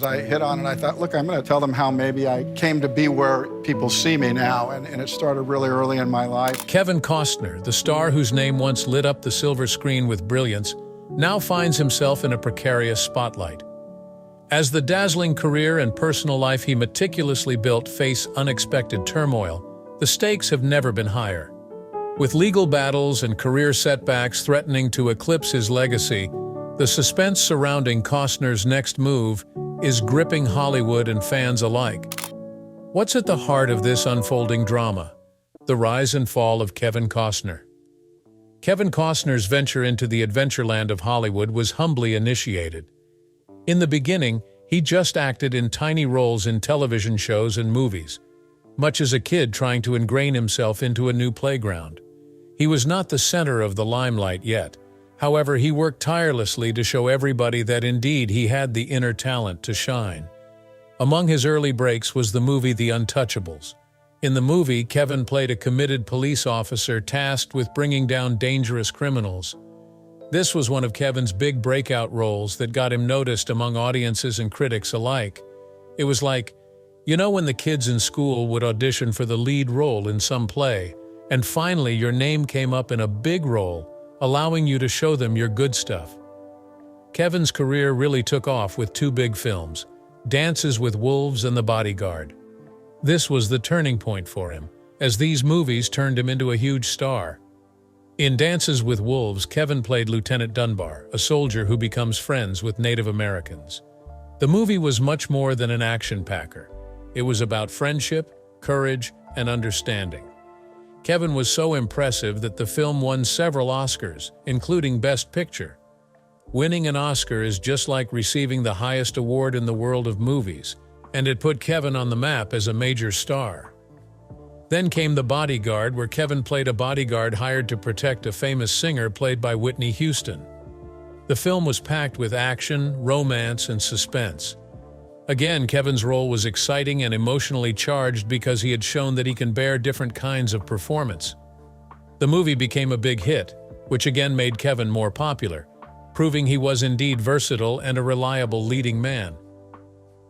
I hit on it, I thought, look, I'm going to tell them how maybe I came to be where people see me now, and it started really early in my life. Kevin Costner, the star whose name once lit up the silver screen with brilliance, now finds himself in a precarious spotlight. As the dazzling career and personal life he meticulously built face unexpected turmoil, the stakes have never been higher. With legal battles and career setbacks threatening to eclipse his legacy, the suspense surrounding Costner's next move is gripping Hollywood and fans alike. What's at the heart of this unfolding drama? The rise and fall of Kevin Costner. Kevin Costner's venture into the adventureland of Hollywood was humbly initiated. In the beginning, he just acted in tiny roles in television shows and movies, much as a kid trying to ingrain himself into a new playground. He was not the center of the limelight yet. However, he worked tirelessly to show everybody that indeed he had the inner talent to shine. Among his early breaks was the movie The Untouchables. In the movie, Kevin played a committed police officer tasked with bringing down dangerous criminals. This was one of Kevin's big breakout roles that got him noticed among audiences and critics alike. It was like, you know, when the kids in school would audition for the lead role in some play, and finally your name came up in a big role, allowing you to show them your good stuff. Kevin's career really took off with two big films, Dances with Wolves and The Bodyguard. This was the turning point for him, as these movies turned him into a huge star. In Dances with Wolves, Kevin played Lieutenant Dunbar, a soldier who becomes friends with Native Americans. The movie was much more than an action-packer. It was about friendship, courage, and understanding. Kevin was so impressive that the film won several Oscars, including Best Picture. Winning an Oscar is just like receiving the highest award in the world of movies, and it put Kevin on the map as a major star. Then came The Bodyguard, where Kevin played a bodyguard hired to protect a famous singer played by Whitney Houston. The film was packed with action, romance, and suspense. Again, Kevin's role was exciting and emotionally charged because he had shown that he can bear different kinds of performance. The movie became a big hit, which again made Kevin more popular, proving he was indeed versatile and a reliable leading man.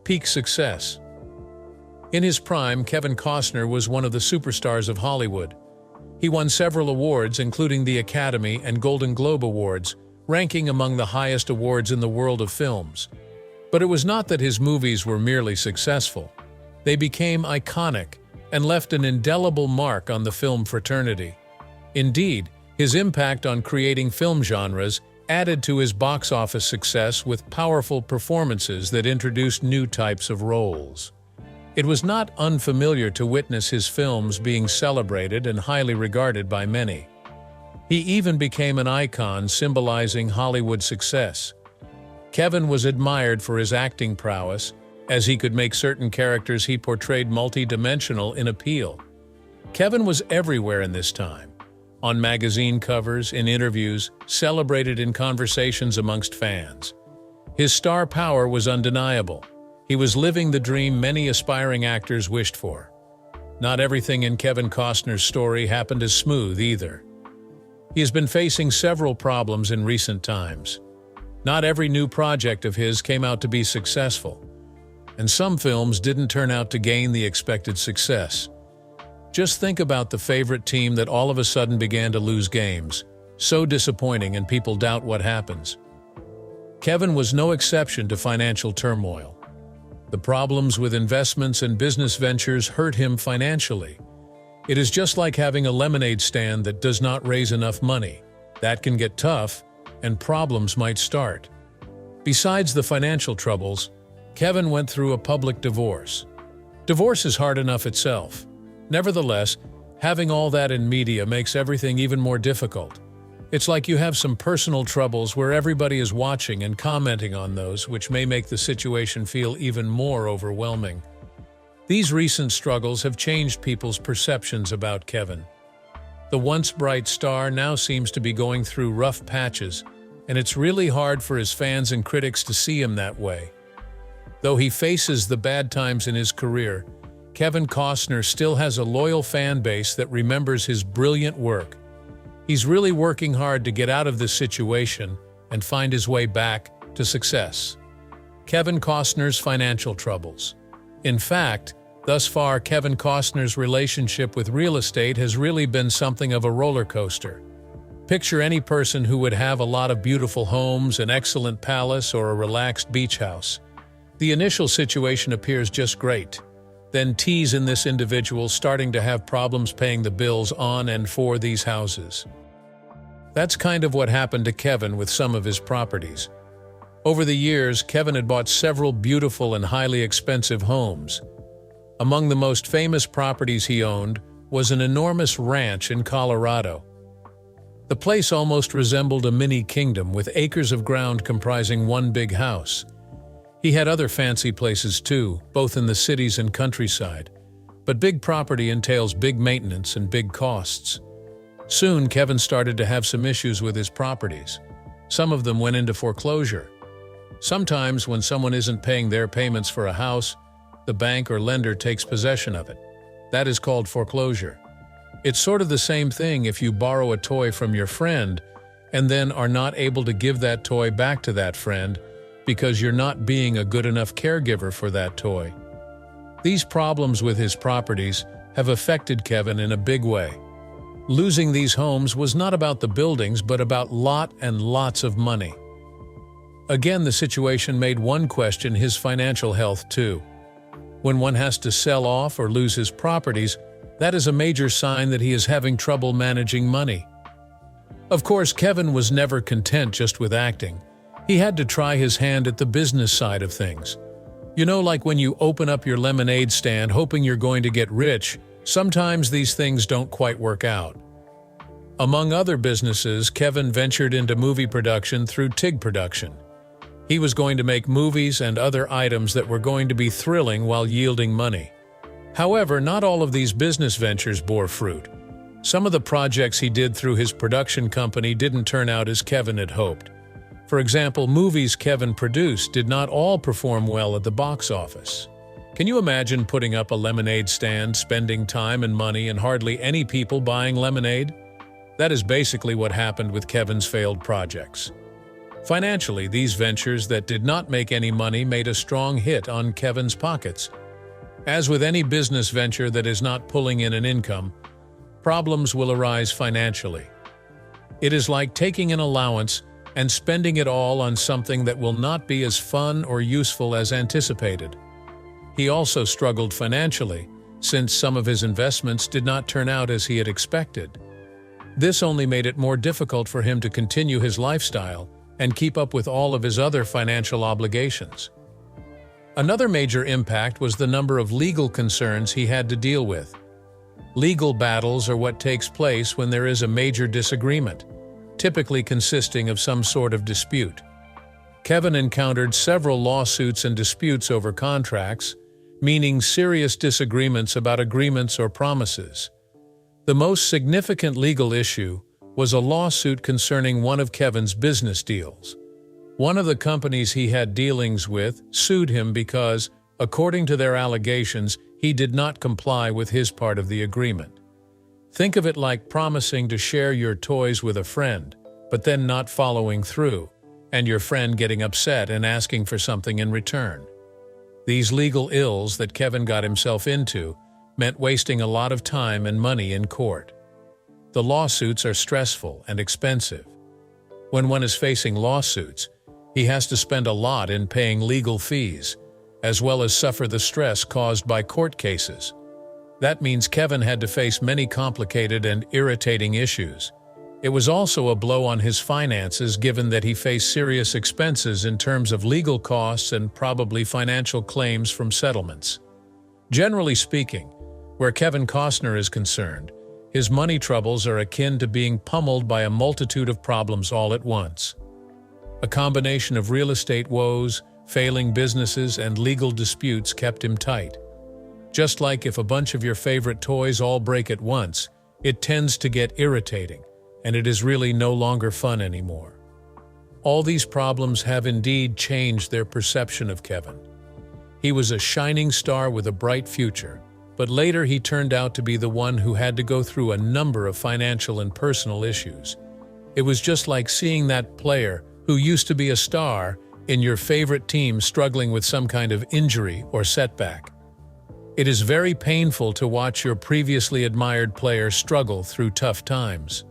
Peak success. In his prime, Kevin Costner was one of the superstars of Hollywood. He won several awards, including the Academy and Golden Globe Awards, ranking among the highest awards in the world of films. But it was not that his movies were merely successful. They became iconic and left an indelible mark on the film fraternity. Indeed, his impact on creating film genres added to his box office success with powerful performances that introduced new types of roles. It was not unfamiliar to witness his films being celebrated and highly regarded by many. He even became an icon symbolizing Hollywood success. Kevin was admired for his acting prowess, as he could make certain characters he portrayed multi-dimensional in appeal. Kevin was everywhere in this time, on magazine covers, in interviews, celebrated in conversations amongst fans. His star power was undeniable. He was living the dream many aspiring actors wished for. Not everything in Kevin Costner's story happened as smooth either. He has been facing several problems in recent times. Not every new project of his came out to be successful, and some films didn't turn out to gain the expected success. Just think about The Favorite Team that all of a sudden began to lose games. So disappointing, and people doubt what happens. Kevin was no exception to financial turmoil. The problems with investments and business ventures hurt him financially. It is just like having a lemonade stand that does not raise enough money. That can get tough, and problems might start. Besides the financial troubles, Kevin went through a public divorce. Divorce is hard enough itself. Nevertheless, having all that in media makes everything even more difficult. It's like you have some personal troubles where everybody is watching and commenting on those, which may make the situation feel even more overwhelming. These recent struggles have changed people's perceptions about Kevin. The once bright star now seems to be going through rough patches, and it's really hard for his fans and critics to see him that way. Though he faces the bad times in his career, Kevin Costner still has a loyal fan base that remembers his brilliant work. He's really working hard to get out of this situation and find his way back to success. Kevin Costner's financial troubles. In fact, thus far, Kevin Costner's relationship with real estate has really been something of a roller coaster. Picture any person who would have a lot of beautiful homes, an excellent palace, or a relaxed beach house. The initial situation appears just great. Then tease in this individual starting to have problems paying the bills on and for these houses. That's kind of what happened to Kevin with some of his properties. Over the years, Kevin had bought several beautiful and highly expensive homes. Among the most famous properties he owned was an enormous ranch in Colorado. The place almost resembled a mini kingdom with acres of ground comprising one big house. He had other fancy places too, both in the cities and countryside. But big property entails big maintenance and big costs. Soon, Kevin started to have some issues with his properties. Some of them went into foreclosure. Sometimes, when someone isn't paying their payments for a house, the bank or lender takes possession of it. That is called foreclosure. It's sort of the same thing if you borrow a toy from your friend and then are not able to give that toy back to that friend because you're not being a good enough caregiver for that toy. These problems with his properties have affected Kevin in a big way. Losing these homes was not about the buildings, but about lots of money. Again, the situation made one question his financial health too. When one has to sell off or lose his properties, that is a major sign that he is having trouble managing money. Of course, Kevin was never content just with acting. He had to try his hand at the business side of things. You know, like when you open up your lemonade stand hoping you're going to get rich, sometimes these things don't quite work out. Among other businesses, Kevin ventured into movie production through TIG Production. He was going to make movies and other items that were going to be thrilling while yielding money. However, not all of these business ventures bore fruit. Some of the projects he did through his production company didn't turn out as Kevin had hoped. For example, movies Kevin produced did not all perform well at the box office. Can you imagine putting up a lemonade stand, spending time and money, and hardly any people buying lemonade? That is basically what happened with Kevin's failed projects. Financially, these ventures that did not make any money made a strong hit on Kevin's pockets. As with any business venture that is not pulling in an income, problems will arise financially. It is like taking an allowance and spending it all on something that will not be as fun or useful as anticipated. He also struggled financially, since some of his investments did not turn out as he had expected. This only made it more difficult for him to continue his lifestyle and keep up with all of his other financial obligations. Another major impact was the number of legal concerns he had to deal with. Legal battles are what takes place when there is a major disagreement, typically consisting of some sort of dispute. Kevin encountered several lawsuits and disputes over contracts, meaning serious disagreements about agreements or promises. The most significant legal issue was a lawsuit concerning one of Kevin's business deals. One of the companies he had dealings with sued him because, according to their allegations, he did not comply with his part of the agreement. Think of it like promising to share your toys with a friend, but then not following through, and your friend getting upset and asking for something in return. These legal ills that Kevin got himself into meant wasting a lot of time and money in court. The lawsuits are stressful and expensive. When one is facing lawsuits, he has to spend a lot in paying legal fees, as well as suffer the stress caused by court cases. That means Kevin had to face many complicated and irritating issues. It was also a blow on his finances given that he faced serious expenses in terms of legal costs and probably financial claims from settlements. Generally speaking, where Kevin Costner is concerned, his money troubles are akin to being pummeled by a multitude of problems all at once. A combination of real estate woes, failing businesses, and legal disputes kept him tight. Just like if a bunch of your favorite toys all break at once, it tends to get irritating, and it is really no longer fun anymore. All these problems have indeed changed their perception of Kevin. He was a shining star with a bright future, but later he turned out to be the one who had to go through a number of financial and personal issues. It was just like seeing that player who used to be a star in your favorite team struggling with some kind of injury or setback. It is very painful to watch your previously admired player struggle through tough times.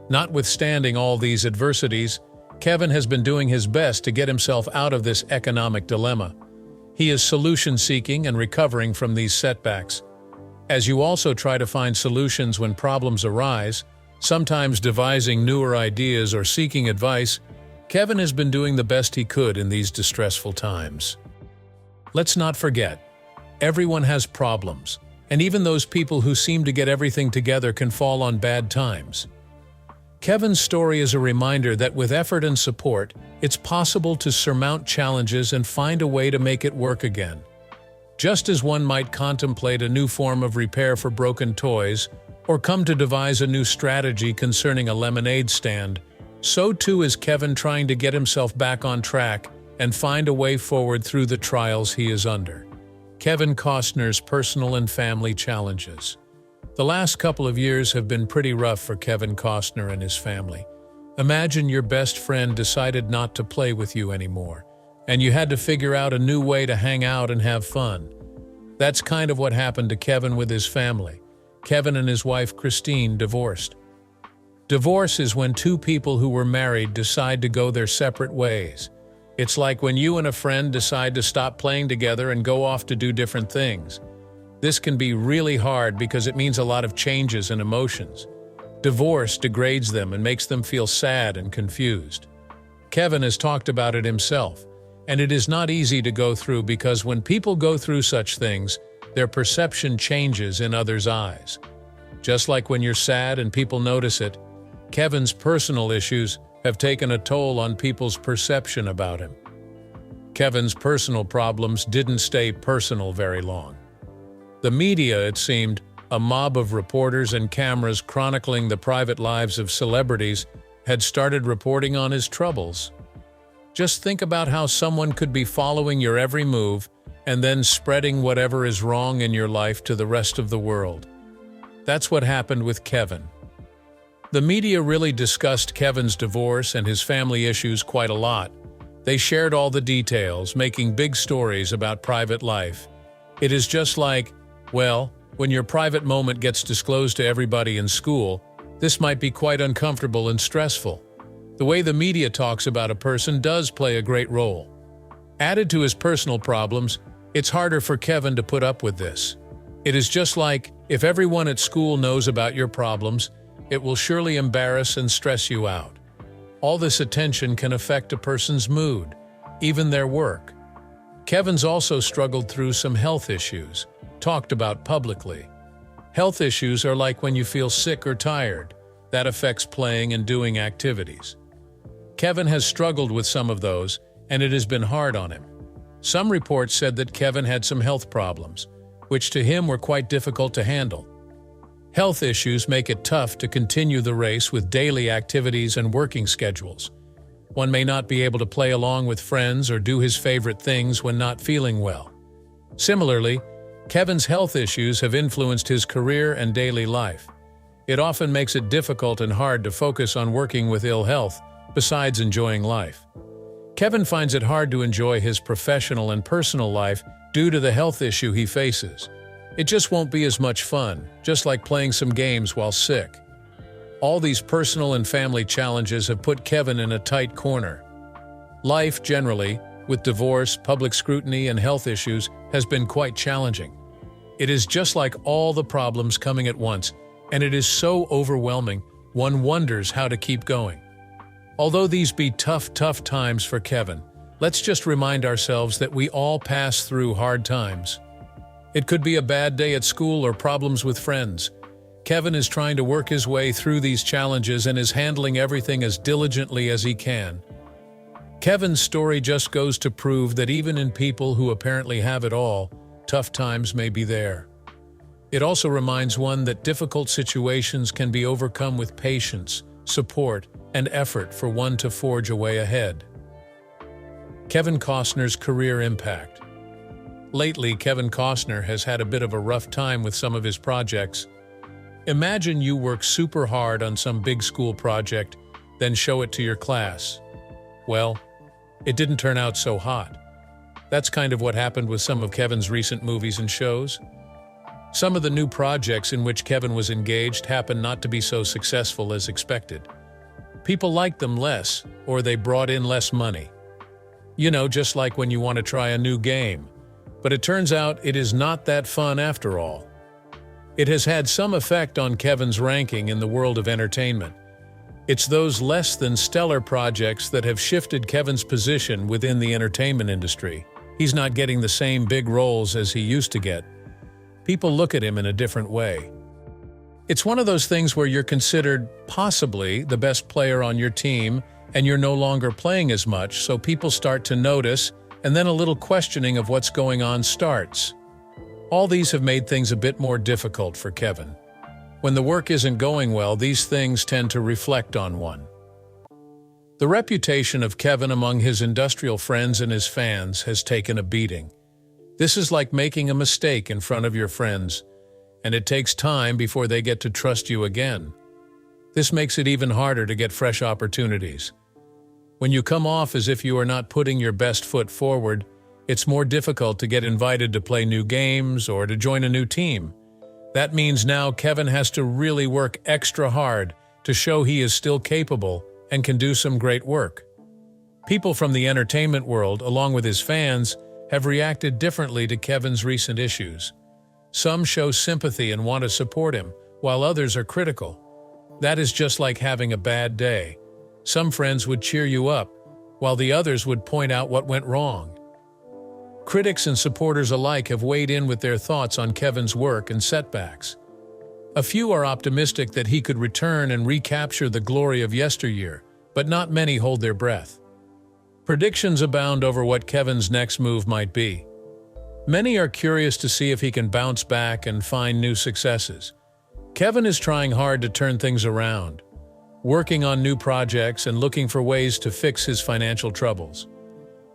Notwithstanding all these adversities, Kevin has been doing his best to get himself out of this economic dilemma. He is solution-seeking and recovering from these setbacks. As you also try to find solutions when problems arise, sometimes devising newer ideas or seeking advice, Kevin has been doing the best he could in these distressful times. Let's not forget, everyone has problems, and even those people who seem to get everything together can fall on bad times. Kevin's story is a reminder that with effort and support, it's possible to surmount challenges and find a way to make it work again. Just as one might contemplate a new form of repair for broken toys, or come to devise a new strategy concerning a lemonade stand, so too is Kevin trying to get himself back on track and find a way forward through the trials he is under. Kevin Costner's personal and family challenges. The last couple of years have been pretty rough for Kevin Costner and his family. Imagine your best friend decided not to play with you anymore, and you had to figure out a new way to hang out and have fun. That's kind of what happened to Kevin with his family. Kevin and his wife Christine divorced. Divorce is when two people who were married decide to go their separate ways. It's like when you and a friend decide to stop playing together and go off to do different things. This can be really hard because it means a lot of changes and emotions. Divorce degrades them and makes them feel sad and confused. Kevin has talked about it himself, and it is not easy to go through because when people go through such things, their perception changes in others' eyes. Just like when you're sad and people notice it, Kevin's personal issues have taken a toll on people's perception about him. Kevin's personal problems didn't stay personal very long. The media, it seemed, a mob of reporters and cameras chronicling the private lives of celebrities, had started reporting on his troubles. Just think about how someone could be following your every move and then spreading whatever is wrong in your life to the rest of the world. That's what happened with Kevin. The media really discussed Kevin's divorce and his family issues quite a lot. They shared all the details, making big stories about private life. It is just like, well, when your private moment gets disclosed to everybody in school, this might be quite uncomfortable and stressful. The way the media talks about a person does play a great role. Added to his personal problems, it's harder for Kevin to put up with this. It is just like, if everyone at school knows about your problems, it will surely embarrass and stress you out. All this attention can affect a person's mood, even their work. Kevin's also struggled through some health issues, talked about publicly. Health issues are like when you feel sick or tired. That affects playing and doing activities. Kevin has struggled with some of those, and it has been hard on him. Some reports said that Kevin had some health problems, which to him were quite difficult to handle. Health issues make it tough to continue the race with daily activities and working schedules. One may not be able to play along with friends or do his favorite things when not feeling well. Similarly, Kevin's health issues have influenced his career and daily life. It often makes it difficult and hard to focus on working with ill health, besides enjoying life. Kevin finds it hard to enjoy his professional and personal life due to the health issue he faces. It just won't be as much fun, just like playing some games while sick. All these personal and family challenges have put Kevin in a tight corner. Life generally, with divorce, public scrutiny, and health issues, has been quite challenging. It is just like all the problems coming at once, and it is so overwhelming, one wonders how to keep going. Although these be tough times for Kevin, let's just remind ourselves that we all pass through hard times. It could be a bad day at school or problems with friends. Kevin is trying to work his way through these challenges and is handling everything as diligently as he can. Kevin's story just goes to prove that even in people who apparently have it all, tough times may be there. It also reminds one that difficult situations can be overcome with patience, support, and effort for one to forge a way ahead. Kevin Costner's career impact. Lately, Kevin Costner has had a bit of a rough time with some of his projects. Imagine you work super hard on some big school project, then show it to your class. Well, it didn't turn out so hot. That's kind of what happened with some of Kevin's recent movies and shows. Some of the new projects in which Kevin was engaged happened not to be so successful as expected. People liked them less, or they brought in less money. You know, just like when you want to try a new game. But it turns out it is not that fun after all. It has had some effect on Kevin's ranking in the world of entertainment. It's those less than stellar projects that have shifted Kevin's position within the entertainment industry. He's not getting the same big roles as he used to get. People look at him in a different way. It's one of those things where you're considered possibly the best player on your team, and you're no longer playing as much, so people start to notice, and then a little questioning of what's going on starts. All these have made things a bit more difficult for Kevin. When the work isn't going well, these things tend to reflect on one. The reputation of Kevin among his industrial friends and his fans has taken a beating. This is like making a mistake in front of your friends, and it takes time before they get to trust you again. This makes it even harder to get fresh opportunities. When you come off as if you are not putting your best foot forward, it's more difficult to get invited to play new games or to join a new team. That means now Kevin has to really work extra hard to show he is still capable and can do some great work. People from the entertainment world, along with his fans, have reacted differently to Kevin's recent issues. Some show sympathy and want to support him, while others are critical. That is just like having a bad day. Some friends would cheer you up, while the others would point out what went wrong. Critics and supporters alike have weighed in with their thoughts on Kevin's work and setbacks. A few are optimistic that he could return and recapture the glory of yesteryear, but not many hold their breath. Predictions abound over what Kevin's next move might be. Many are curious to see if he can bounce back and find new successes. Kevin is trying hard to turn things around, working on new projects and looking for ways to fix his financial troubles.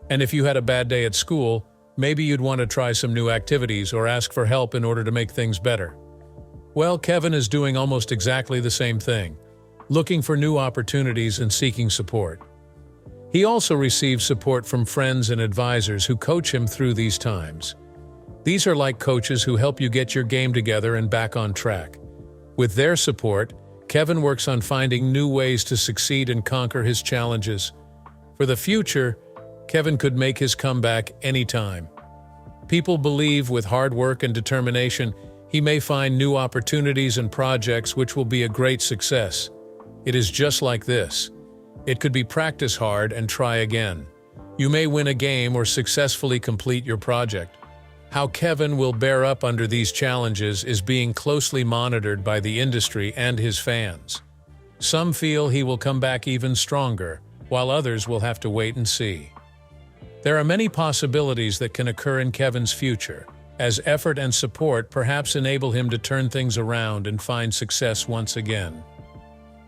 And if you had a bad day at school, maybe you'd want to try some new activities or ask for help in order to make things better. Well, Kevin is doing almost exactly the same thing, looking for new opportunities and seeking support. He also receives support from friends and advisors who coach him through these times. These are like coaches who help you get your game together and back on track. With their support, Kevin works on finding new ways to succeed and conquer his challenges. For the future, Kevin could make his comeback anytime. People believe with hard work and determination, he may find new opportunities and projects which will be a great success. It is just like this. It could be practice hard and try again. You may win a game or successfully complete your project. How Kevin will bear up under these challenges is being closely monitored by the industry and his fans. Some feel he will come back even stronger, while others will have to wait and see. There are many possibilities that can occur in Kevin's future, as effort and support perhaps enable him to turn things around and find success once again.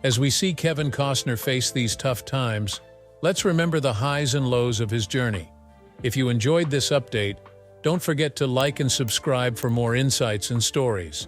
As we see Kevin Costner face these tough times, let's remember the highs and lows of his journey. If you enjoyed this update, don't forget to like and subscribe for more insights and stories.